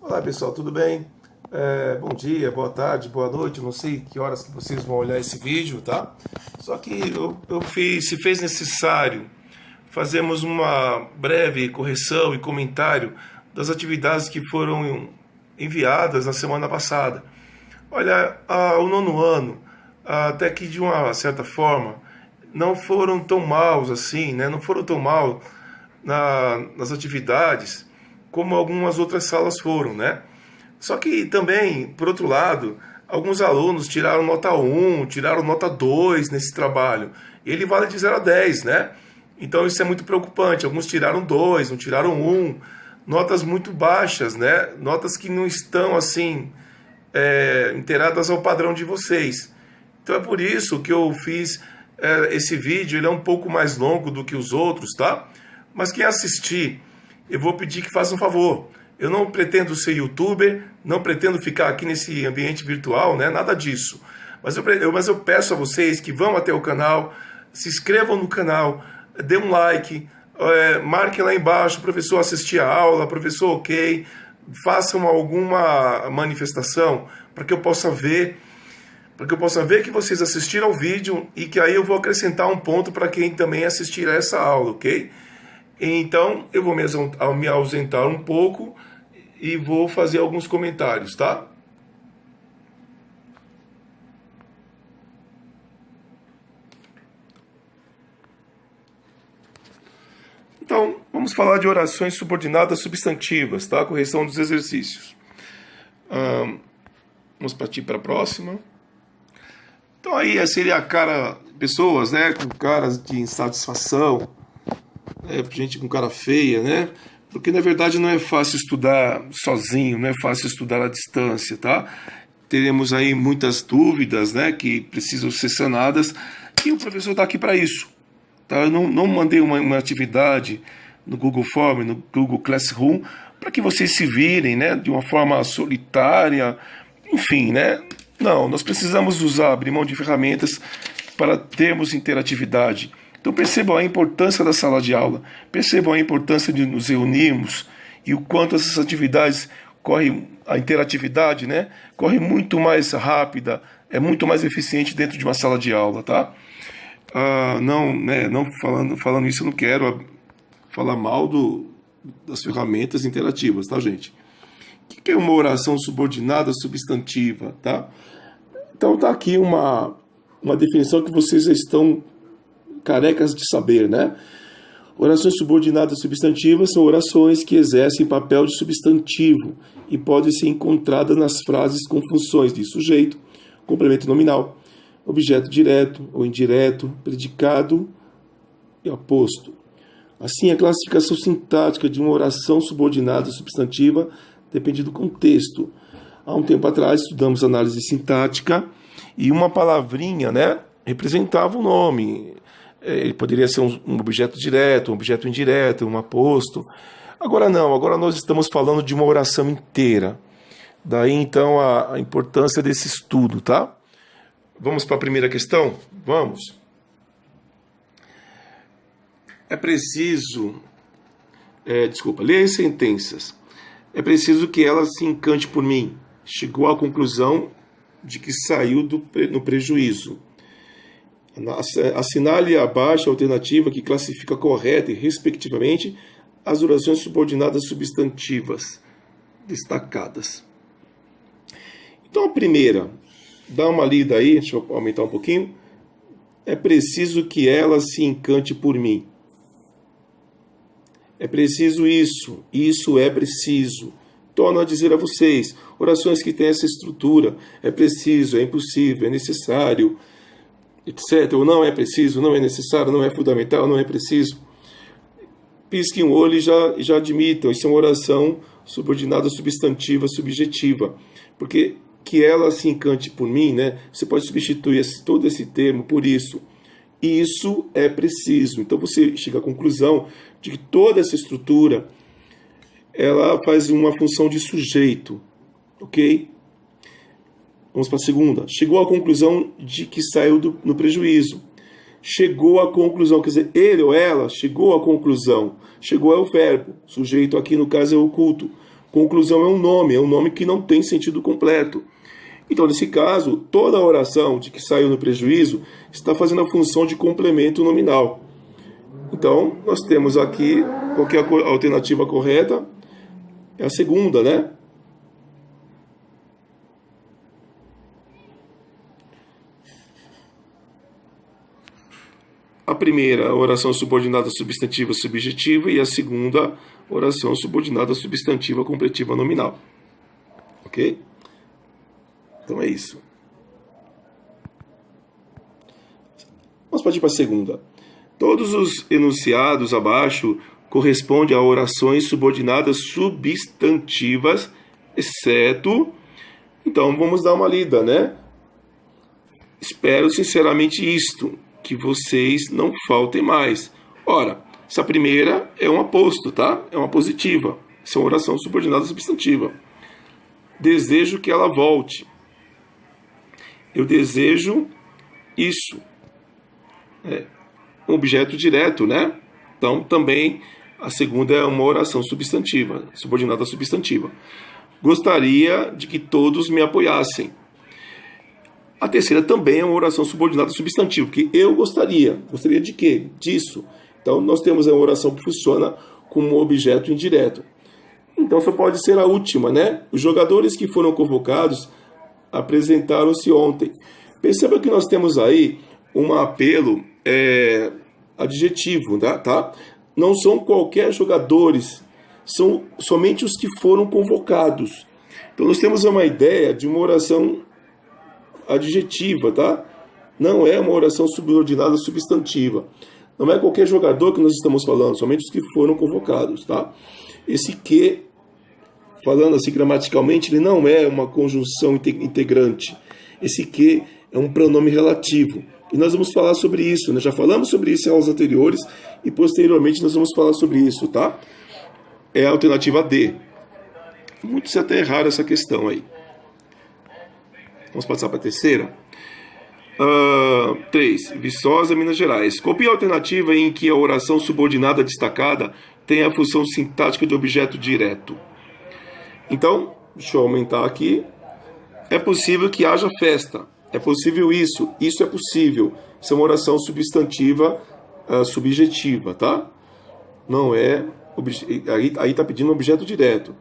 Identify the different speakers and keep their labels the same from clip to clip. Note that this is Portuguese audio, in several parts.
Speaker 1: Olá pessoal, tudo bem? Bom dia, boa tarde, boa noite, não sei que horas que vocês vão olhar esse vídeo, tá? Só que se fez necessário fazermos uma breve correção e comentário das atividades que foram enviadas na semana passada. Olha, o nono ano, até que de uma certa forma, não foram tão maus assim, né? Não foram tão mal nas atividades como algumas outras salas foram, né? Só que também, por outro lado, alguns alunos tiraram nota 1, tiraram nota 2 nesse trabalho. E ele vale de 0 a 10, né? Então isso é muito preocupante. Alguns tiraram 2, não tiraram 1. Notas muito baixas, né? Notas que não estão, assim, inteiradas ao padrão de vocês. Então é por isso que eu fiz esse vídeo. Ele é um pouco mais longo do que os outros, tá? Mas quem assistir, eu vou pedir que faça um favor. Eu não pretendo ser youtuber, não pretendo ficar aqui nesse ambiente virtual, né? Nada disso. Mas eu peço a vocês que vão até o canal, se inscrevam no canal, dê um like, marquem lá embaixo, professor assistir a aula, professor ok, façam alguma manifestação para que eu possa ver, que vocês assistiram ao vídeo e que aí eu vou acrescentar um ponto para quem também assistir a essa aula, ok? Então, eu vou me ausentar um pouco e vou fazer alguns comentários, tá? Então, vamos falar de orações subordinadas substantivas, tá? Correção dos exercícios. Vamos partir para a próxima. Então, aí seria pessoas, né, com caras de insatisfação, gente com cara feia, né? Porque na verdade não é fácil estudar sozinho, não é fácil estudar à distância, tá? Teremos aí muitas dúvidas, né, que precisam ser sanadas, e o professor está aqui para isso, tá? Eu não mandei uma atividade no Google Form, no Google Classroom, para que vocês se virem, né, de uma forma solitária, enfim, né? Não, nós precisamos abrir mão de ferramentas para termos interatividade. Então percebam a importância da sala de aula, percebam a importância de nos reunirmos e o quanto essas atividades a interatividade, né, corre muito mais rápida, é muito mais eficiente dentro de uma sala de aula, tá? Não falando isso, eu não quero falar mal das ferramentas interativas, tá, gente? O que é uma oração subordinada substantiva, tá? Então tá aqui uma definição que vocês já estão carecas de saber, né? Orações subordinadas substantivas são orações que exercem papel de substantivo e podem ser encontradas nas frases com funções de sujeito, complemento nominal, objeto direto ou indireto, predicado e aposto. Assim, a classificação sintática de uma oração subordinada substantiva depende do contexto. Há um tempo atrás estudamos análise sintática e uma palavrinha, né, representava o nome. Ele poderia ser um objeto direto, um objeto indireto, um aposto. Agora não, agora nós estamos falando de uma oração inteira. Daí então a importância desse estudo, tá? Vamos para a primeira questão? Vamos. É preciso... leia as sentenças. É preciso que ela se encante por mim. Chegou à conclusão de que saiu no prejuízo. Assinale abaixo a alternativa que classifica correta e, respectivamente, as orações subordinadas substantivas destacadas. Então, a primeira, dá uma lida aí, deixa eu aumentar um pouquinho. É preciso que ela se encante por mim. É preciso isso é preciso. Torno a dizer a vocês, orações que têm essa estrutura, é preciso, é impossível, é necessário, etc. Ou não é preciso, não é necessário, não é fundamental, não é preciso. Pisquem o olho e já admitam, isso é uma oração subordinada substantiva, subjetiva. Porque que ela se encante por mim, né? Você pode substituir todo esse termo por isso. Isso é preciso. Então você chega à conclusão de que toda essa estrutura ela faz uma função de sujeito, ok? Vamos para a segunda. Chegou à conclusão de que saiu no prejuízo. Chegou à conclusão, quer dizer, ele ou ela chegou à conclusão. Chegou é o verbo. Sujeito aqui no caso é oculto. Conclusão é um nome que não tem sentido completo. Então, nesse caso, toda a oração de que saiu no prejuízo está fazendo a função de complemento nominal. Então, nós temos aqui, qual que é a alternativa correta? É a segunda, né? A primeira, oração subordinada substantiva subjetiva, e a segunda, oração subordinada substantiva completiva nominal. Ok? Então é isso. Vamos partir para a segunda. Todos os enunciados abaixo correspondem a orações subordinadas substantivas, exceto... Então vamos dar uma lida, né? Espero sinceramente isto, que vocês não faltem mais. Ora, essa primeira é um aposto, tá? É uma positiva. Essa é uma oração subordinada substantiva. Desejo que ela volte. Eu desejo isso. É um objeto direto, né? Então, também, a segunda é uma oração substantiva, subordinada substantiva. Gostaria de que todos me apoiassem. A terceira também é uma oração subordinada substantiva, porque eu gostaria. Gostaria de quê? Disso. Então, nós temos a oração que funciona como um objeto indireto. Então, só pode ser a última, né? Os jogadores que foram convocados apresentaram-se ontem. Perceba que nós temos aí um apelo adjetivo, tá? Não são qualquer jogadores, são somente os que foram convocados. Então, nós temos uma ideia de uma oração adjetiva, tá? Não é uma oração subordinada substantiva. Não é qualquer jogador que nós estamos falando, somente os que foram convocados, tá? Esse que, falando assim gramaticalmente, ele não é uma conjunção integrante. Esse que é um pronome relativo. E nós vamos falar sobre isso, né? Já falamos sobre isso em aulas anteriores e posteriormente nós vamos falar sobre isso, tá? É a alternativa D. Muitos até erraram essa questão aí. Vamos passar para a terceira. 3. Viçosa, Minas Gerais. Copie a alternativa em que a oração subordinada destacada tem a função sintática de objeto direto. Então, deixa eu aumentar aqui. É possível que haja festa. É possível isso. Isso é possível. Isso é uma oração substantiva subjetiva, tá? Não é... Aí está pedindo um objeto direto.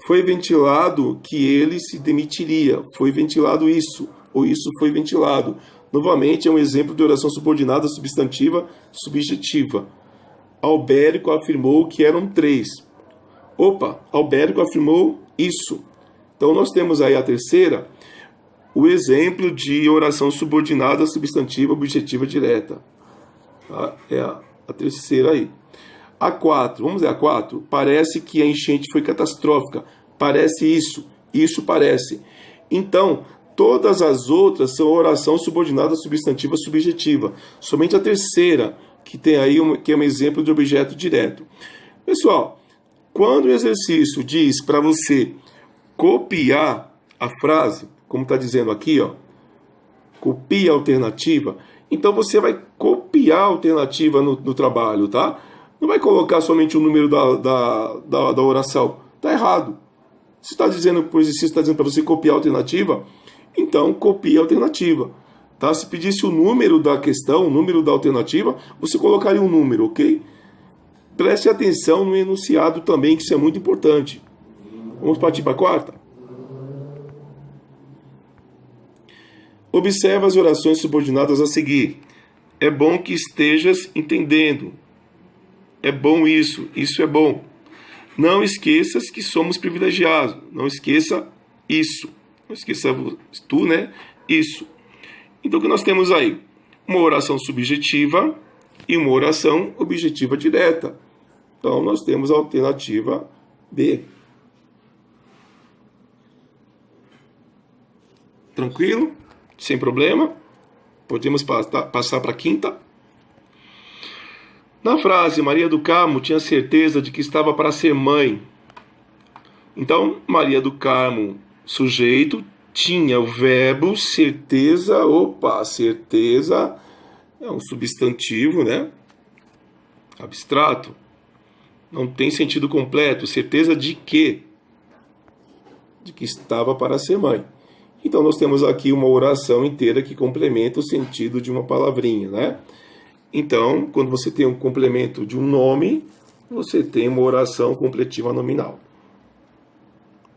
Speaker 1: Foi ventilado que ele se demitiria. Foi ventilado isso. Ou isso foi ventilado. Novamente, é um exemplo de oração subordinada substantiva subjetiva. Albérico afirmou que eram 3. Opa, Albérico afirmou isso. Então, nós temos aí a terceira, o exemplo de oração subordinada substantiva objetiva direta. Tá? É a terceira aí. A 4, vamos ver a 4. Parece que a enchente foi catastrófica. Parece isso. Isso parece. Então, todas as outras são oração subordinada substantiva subjetiva. Somente a terceira, que tem aí que é um exemplo de objeto direto. Pessoal, quando o exercício diz para você copiar a frase, como está dizendo aqui, ó, copia a alternativa, então você vai copiar a alternativa no trabalho, tá? Não vai colocar somente o número da oração. Está errado. Se está dizendo, o exercício está dizendo para você copiar a alternativa, então copia a alternativa. Tá? Se pedisse o número da questão, o número da alternativa, você colocaria um número, ok? Preste atenção no enunciado também, que isso é muito importante. Vamos partir para a quarta? Observa as orações subordinadas a seguir. É bom que estejas entendendo. É bom isso. Isso é bom. Não esqueças que somos privilegiados. Não esqueça isso. Não esqueça tu, né? Isso. Então, o que nós temos aí? Uma oração subjetiva e uma oração objetiva direta. Então, nós temos a alternativa B. Tranquilo? Sem problema? Podemos passar para a quinta. Na frase, Maria do Carmo tinha certeza de que estava para ser mãe. Então, Maria do Carmo, sujeito, tinha o verbo certeza. Opa, certeza é um substantivo, né? Abstrato. Não tem sentido completo. Certeza de quê? de que estava para ser mãe. Então, nós temos aqui uma oração inteira que complementa o sentido de uma palavrinha, né? Então, quando você tem um complemento de um nome, você tem uma oração completiva nominal.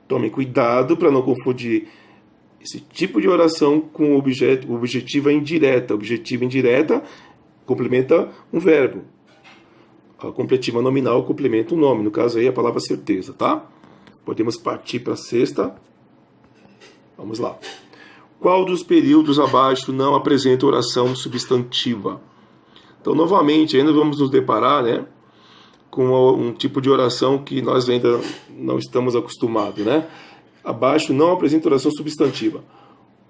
Speaker 1: Tome cuidado para não confundir esse tipo de oração com objetiva indireta. Objetiva indireta complementa um verbo. A completiva nominal complementa um nome. No caso aí, a palavra certeza, tá? Podemos partir para a sexta. Vamos lá. Qual dos períodos abaixo não apresenta oração substantiva? Então, novamente, ainda vamos nos deparar, né, com um tipo de oração que nós ainda não estamos acostumados, né? Abaixo não apresenta oração substantiva.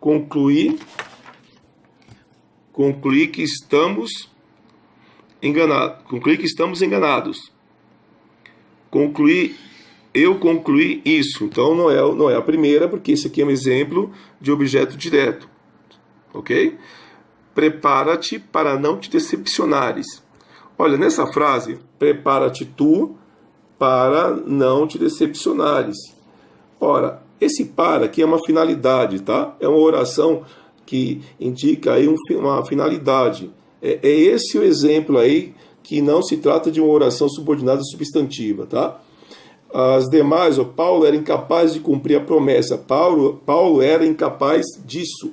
Speaker 1: Concluir que estamos enganados. Concluir que estamos enganados. Eu concluí isso. Então não é a primeira, porque esse aqui é um exemplo de objeto direto. Ok? Prepara-te para não te decepcionares. Olha, nessa frase, prepara-te tu para não te decepcionares. Ora, esse para aqui é uma finalidade, tá? É uma oração que indica aí uma finalidade. É esse o exemplo aí que não se trata de uma oração subordinada substantiva, tá? As demais, Paulo era incapaz de cumprir a promessa. Paulo era incapaz disso.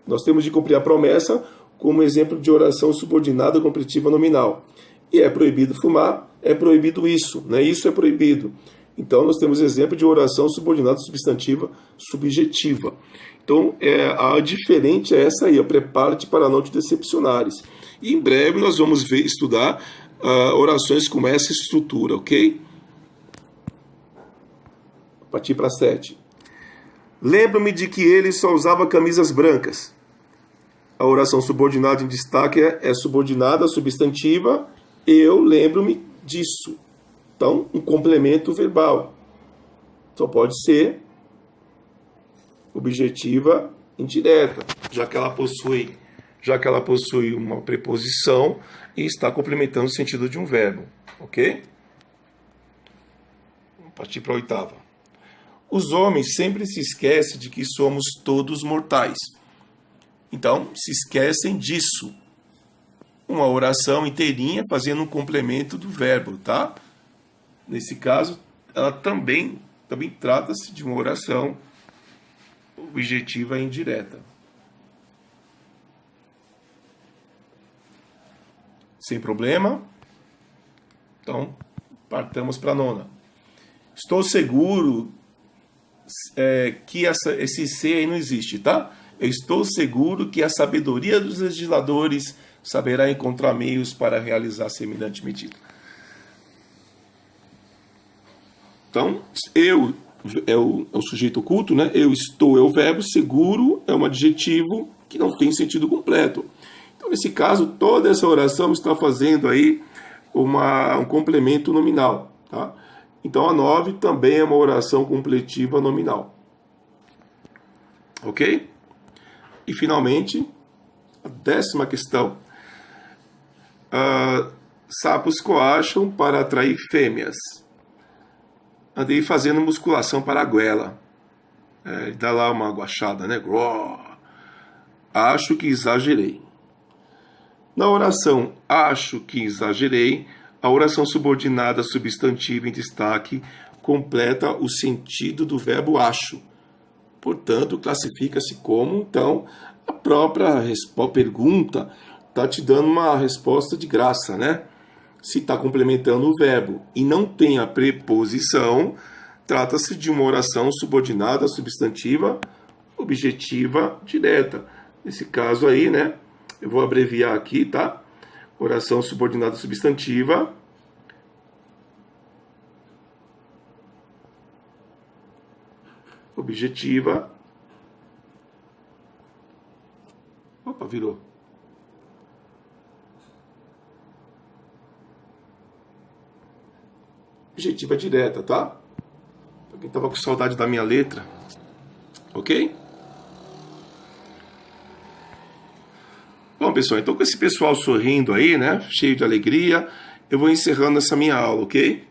Speaker 1: Nós temos de cumprir a promessa como exemplo de oração subordinada completiva nominal. E é proibido fumar, é proibido isso, né? Isso é proibido. Então, nós temos exemplo de oração subordinada substantiva subjetiva. Então, a diferente é essa aí, prepara-te para não te decepcionares. E em breve nós vamos estudar orações com essa estrutura, ok? Partir para 7. Lembro-me de que ele só usava camisas brancas. A oração subordinada em destaque é subordinada substantiva. Eu lembro-me disso. Então, um complemento verbal. Só pode ser objetiva indireta, já que ela possui uma preposição e está complementando o sentido de um verbo. Ok? Vamos partir para a 8ª. Os homens sempre se esquecem de que somos todos mortais. Então, se esquecem disso. Uma oração inteirinha fazendo um complemento do verbo, tá? Nesse caso, ela também trata-se de uma oração objetiva indireta. Sem problema? Então, partamos para a 9ª. Estou seguro que esse C aí não existe, tá? Eu estou seguro que a sabedoria dos legisladores saberá encontrar meios para realizar semelhante medida. Então, eu é o sujeito oculto, né? Eu estou é o verbo, seguro é um adjetivo que não tem sentido completo. Então, nesse caso, toda essa oração está fazendo aí um complemento nominal, tá? Então, a 9 também é uma oração completiva nominal. Ok? E, finalmente, a 10ª questão. Sapos coacham para atrair fêmeas. Andei fazendo musculação para a goela. Dá lá uma aguachada, né? Acho que exagerei. Na oração acho que exagerei, a oração subordinada substantiva em destaque completa o sentido do verbo acho. Portanto, classifica-se como, então, a própria pergunta está te dando uma resposta de graça, né? Se está complementando o verbo e não tem a preposição, trata-se de uma oração subordinada substantiva objetiva direta. Nesse caso aí, né? Eu vou abreviar aqui, tá? Oração subordinada substantiva objetiva. Opa, virou. Objetiva direta, tá? Pra quem tava com saudade da minha letra. Ok? Bom, pessoal, então com esse pessoal sorrindo aí, né? Cheio de alegria, eu vou encerrando essa minha aula, ok?